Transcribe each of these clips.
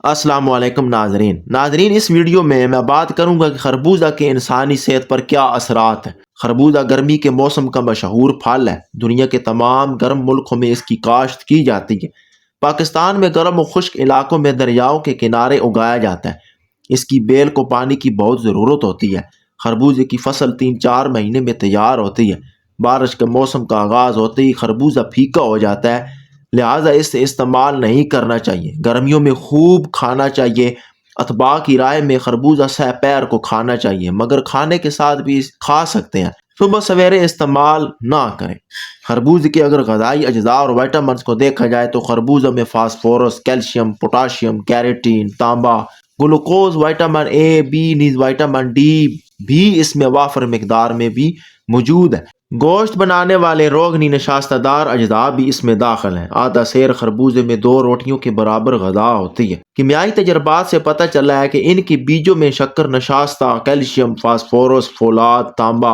السلام علیکم ناظرین اس ویڈیو میں بات کروں گا کہ خربوزہ کے انسانی صحت پر کیا اثرات ہیں۔ خربوزہ گرمی کے موسم کا مشہور پھل ہے۔ دنیا کے تمام گرم ملکوں میں اس کی کاشت کی جاتی ہے۔ پاکستان میں گرم و خشک علاقوں میں دریاؤں کے کنارے اگایا جاتا ہے۔ اس کی بیل کو پانی کی بہت ضرورت ہوتی ہے۔ خربوزے کی فصل 3-4 مہینے میں تیار ہوتی ہے۔ بارش کے موسم کا آغاز ہوتے ہی خربوزہ پھیکا ہو جاتا ہے، لہٰذا اس سے استعمال نہیں کرنا چاہیے۔ گرمیوں میں خوب کھانا چاہیے۔ اتباع کی رائے میں خربوزہ سہ پیر کو کھانا چاہیے، مگر کھانے کے ساتھ بھی کھا سکتے ہیں۔ صبح سویرے استعمال نہ کریں۔ خربوزے کے اگر غذائی اجزاء اور وائٹامنز کو دیکھا جائے تو خربوزہ میں فاسفورس، کیلشیم، پوٹاشیم، کیریٹین، تانبا، گلوکوز، وائٹامن اے، بی، نیز وائٹامن ڈی بھی اس میں وافر مقدار میں بھی موجود ہے۔ گوشت بنانے والے روغنی نشاستہ دار اجزاء بھی اس میں داخل ہیں۔ آدھا سیر خربوزے میں 2 روٹیوں کے برابر غذا ہوتی ہے۔ کیمیائی تجربات سے پتہ چلا ہے کہ ان کے بیجوں میں شکر نشاستہ کیلشیم، فاسفورس، فولاد، تانبا،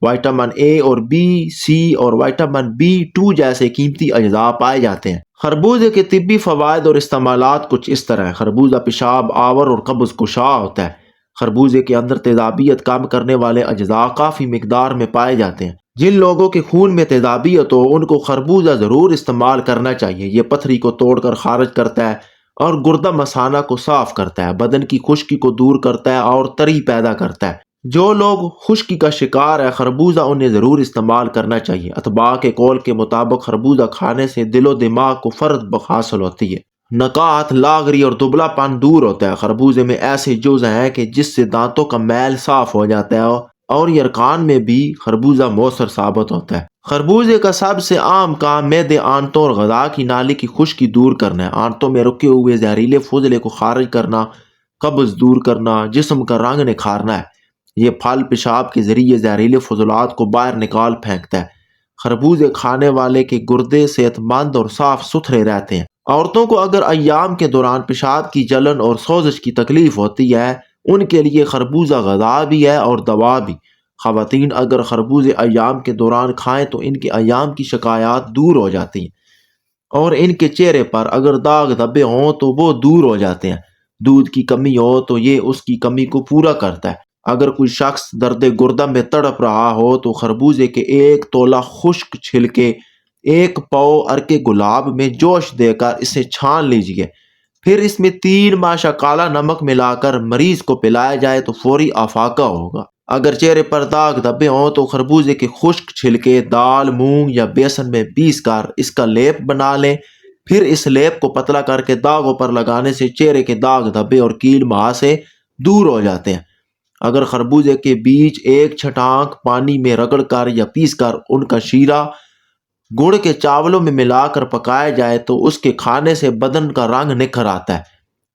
وائٹامن اے اور بی، سی اور وائٹامن B2 جیسے قیمتی اجزاء پائے جاتے ہیں۔ خربوزے کے طبی فوائد اور استعمالات کچھ اس طرح ہیں۔ خربوزہ پیشاب آور اور قبض کشا ہوتا ہے۔ خربوزے کے اندر تیزابیت کم کرنے والے اجزاء کافی مقدار میں پائے جاتے ہیں۔ جن لوگوں کے خون میں تیزابیت ہو ان کو خربوزہ ضرور استعمال کرنا چاہیے۔ یہ پتھری کو توڑ کر خارج کرتا ہے اور گردہ مثانہ کو صاف کرتا ہے، بدن کی خشکی کو دور کرتا ہے اور تری پیدا کرتا ہے۔ جو لوگ خشکی کا شکار ہے خربوزہ انہیں ضرور استعمال کرنا چاہیے۔ اتباع کے قول کے مطابق خربوزہ کھانے سے دل و دماغ کو فرد حاصل ہوتی ہے۔ نکات، لاغری اور دبلا پن دور ہوتا ہے۔ خربوزے میں ایسے جزء ہیں کہ جس سے دانتوں کا میل صاف ہو جاتا ہے اور یرقان میں بھی خربوزہ مؤثر ثابت ہوتا ہے۔ خربوزے کا سب سے عام کام معدے، آنتوں اور غذا کی نالی کی خشکی دور کرنا ہے۔ آنتوں میں رکے ہوئے زہریلے فضلے کو خارج کرنا، قبض دور کرنا، جسم کا رنگ نکھارنا ہے۔ یہ پھل پیشاب کے ذریعے زہریلے فضلات کو باہر نکال پھینکتا ہے۔ خربوزے کھانے والے کے گردے صحت مند اور صاف ستھرے رہتے ہیں۔ عورتوں کو اگر ایام کے دوران پیشاب کی جلن اور سوزش کی تکلیف ہوتی ہے ان کے لیے خربوزہ غذا بھی ہے اور دوا بھی۔ خواتین اگر خربوزے ایام کے دوران کھائیں تو ان کے ایام کی شکایات دور ہو جاتی ہیں اور ان کے چہرے پر اگر داغ دھبے ہوں تو وہ دور ہو جاتے ہیں۔ دودھ کی کمی ہو تو یہ اس کی کمی کو پورا کرتا ہے۔ اگر کوئی شخص درد گردہ میں تڑپ رہا ہو تو خربوزے کے 1 تولہ خشک چھلکے 1 پاؤ عرق گلاب میں جوش دے کر اسے چھان لیجئے، پھر اس میں 3 ماشا کالا نمک ملا کر مریض کو پلایا جائے تو فوری افاقہ ہوگا۔ اگر چہرے پر داغ دھبے ہوں تو خربوزے کے خشک چھلکے دال، مونگ یا بیسن میں پیس کر اس کا لیپ بنا لیں، پھر اس لیپ کو پتلا کر کے داغوں پر لگانے سے چہرے کے داغ دھبے اور کیل مہاسے دور ہو جاتے ہیں۔ اگر خربوزے کے بیج 1 چھٹانک پانی میں رگڑ کر یا پیس کر ان کا شیرہ گڑ کے چاولوں میں ملا کر پکایا جائے تو اس کے کھانے سے بدن کا رنگ نکھر آتا ہے،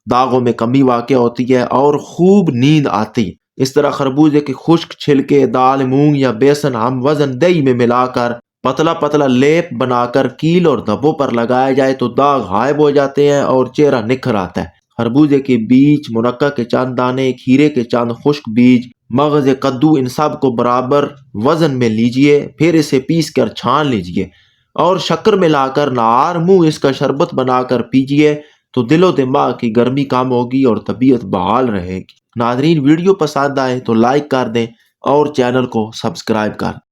داغوں میں کمی واقع ہوتی ہے اور خوب نیند آتی ہے۔ اس طرح خربوزے کے خشک چھلکے دال، مونگ یا بیسن ہم وزن دہی میں ملا کر پتلا پتلا لیپ بنا کر کیل اور دھبوں پر لگایا جائے تو داغ غائب ہو جاتے ہیں اور چہرہ نکھر آتا ہے۔ خربوزے کے بیج، منقع کے چند دانے، کھیرے کے چند خشک بیج، مغز، کدو، ان سب کو برابر وزن میں لیجئے، پھر اسے پیس کر چھان لیجئے اور شکر ملا کر نہار منہ اس کا شربت بنا کر پیجئے تو دل و دماغ کی گرمی کم ہوگی اور طبیعت بحال رہے گی۔ ناظرین، ویڈیو پسند آئے تو لائک کر دیں اور چینل کو سبسکرائب کر دیں۔